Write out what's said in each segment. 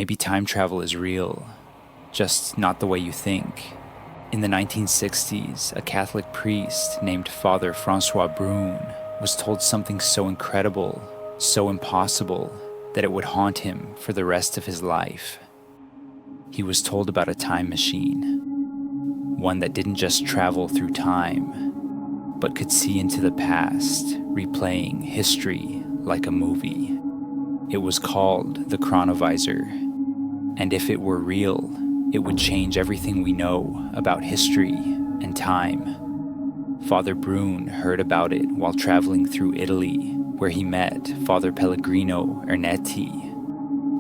Maybe time travel is real, just not the way you think. In the 1960s, a Catholic priest named Father Francois Brune was told something so incredible, so impossible, that it would haunt him for the rest of his life. He was told about a time machine, one that didn't just travel through time, but could see into the past, replaying history like a movie. It was called the Chronovisor, and if it were real, it would change everything we know about history and time. Father Brune heard about it while traveling through Italy, where he met Father Pellegrino Ernetti,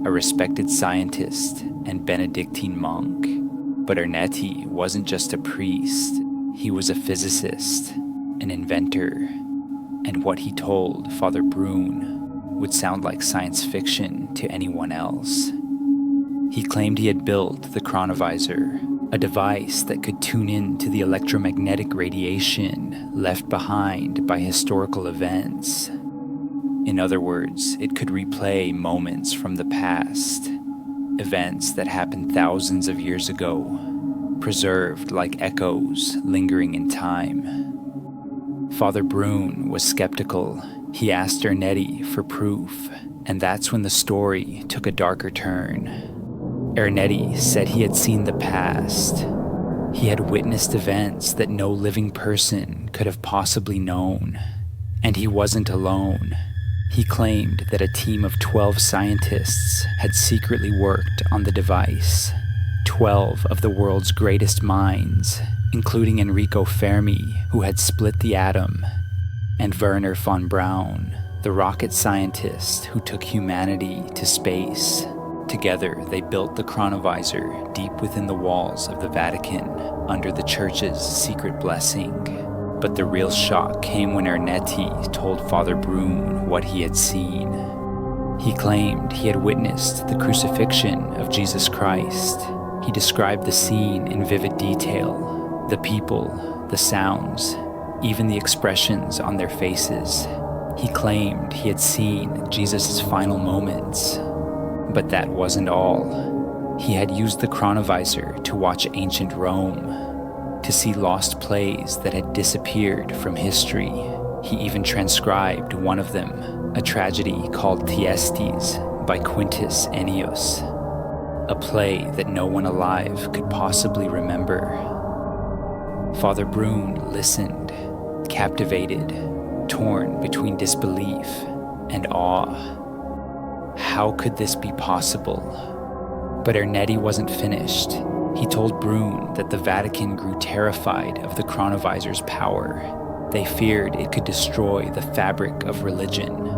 a respected scientist and Benedictine monk. But Ernetti wasn't just a priest, he was a physicist, an inventor, and what he told Father Brune would sound like science fiction to anyone else. He claimed he had built the Chronovisor, a device that could tune in to the electromagnetic radiation left behind by historical events. In other words, it could replay moments from the past, events that happened thousands of years ago, preserved like echoes lingering in time. Father Brune was skeptical. He asked Ernetti for proof, and that's when the story took a darker turn. Ernetti said he had seen the past. He had witnessed events that no living person could have possibly known. And he wasn't alone. He claimed that a team of 12 scientists had secretly worked on the device. 12 of the world's greatest minds, including Enrico Fermi, who had split the atom, and Werner von Braun, the rocket scientist who took humanity to space. Together, they built the Chronovisor deep within the walls of the Vatican, under the Church's secret blessing. But the real shock came when Ernetti told Father Brune what he had seen. He claimed he had witnessed the crucifixion of Jesus Christ. He described the scene in vivid detail, the people, the sounds, even the expressions on their faces. He claimed he had seen Jesus' final moments. But that wasn't all. He had used the Chronovisor to watch ancient Rome, to see lost plays that had disappeared from history. He even transcribed one of them, a tragedy called Thyestes by Quintus Ennius, a play that no one alive could possibly remember. Father Brune listened, captivated, torn between disbelief and awe. How could this be possible? But Ernetti wasn't finished. He told Brune that the Vatican grew terrified of the Chronovisor's power. They feared it could destroy the fabric of religion,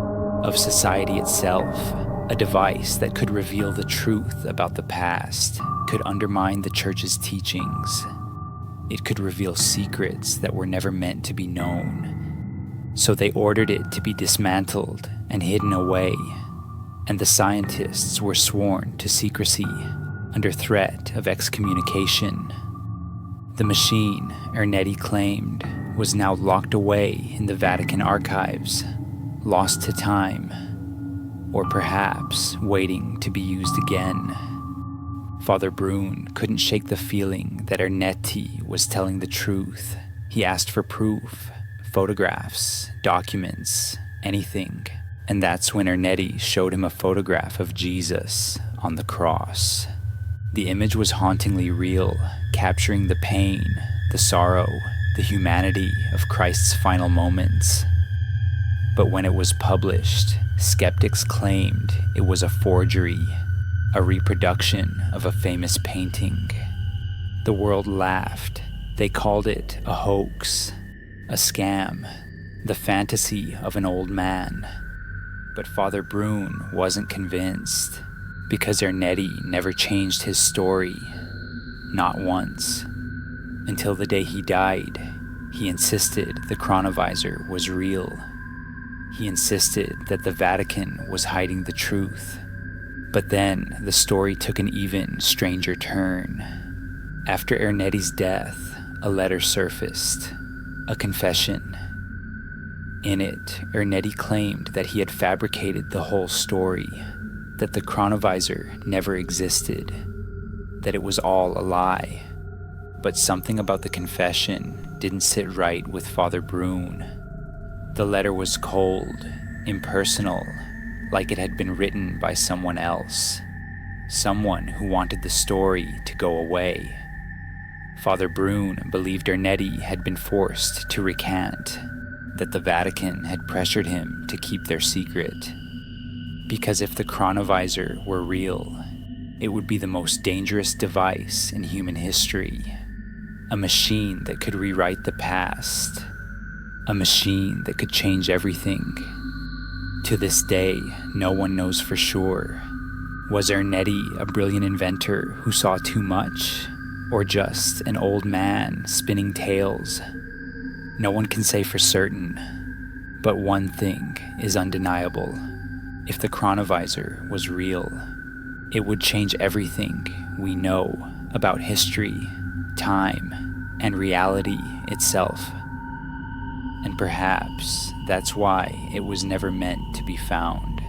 of society itself, a device that could reveal the truth about the past, could undermine the Church's teachings. It could reveal secrets that were never meant to be known. So they ordered it to be dismantled and hidden away, and the scientists were sworn to secrecy under threat of excommunication. The machine, Ernetti claimed, was now locked away in the Vatican archives, lost to time, or perhaps waiting to be used again. Father Brune couldn't shake the feeling that Ernetti was telling the truth. He asked for proof, photographs, documents, anything. And that's when Ernetti showed him a photograph of Jesus on the cross. The image was hauntingly real, capturing the pain, the sorrow, the humanity of Christ's final moments. But when it was published, skeptics claimed it was a forgery, a reproduction of a famous painting. The world laughed. They called it a hoax, a scam, the fantasy of an old man. But Father Brune wasn't convinced, because Ernetti never changed his story, not once. Until the day he died, he insisted the Chronovisor was real. He insisted that the Vatican was hiding the truth. But then the story took an even stranger turn. After Ernetti's death, a letter surfaced, a confession. In it, Ernetti claimed that he had fabricated the whole story. that the Chronovisor never existed, that it was all a lie. But something about the confession didn't sit right with Father Brune. The letter was cold, impersonal, like it had been written by someone else. Someone who wanted the story to go away. Father Brune believed Ernetti had been forced to recant, that the Vatican had pressured him to keep their secret. Because if the Chronovisor were real, it would be the most dangerous device in human history. A machine that could rewrite the past. A machine that could change everything. To this day, no one knows for sure. Was Ernetti a brilliant inventor who saw too much? Or just an old man spinning tales? No one can say for certain, but one thing is undeniable. If the Chronovisor was real, it would change everything we know about history, time, and reality itself. And perhaps that's why it was never meant to be found.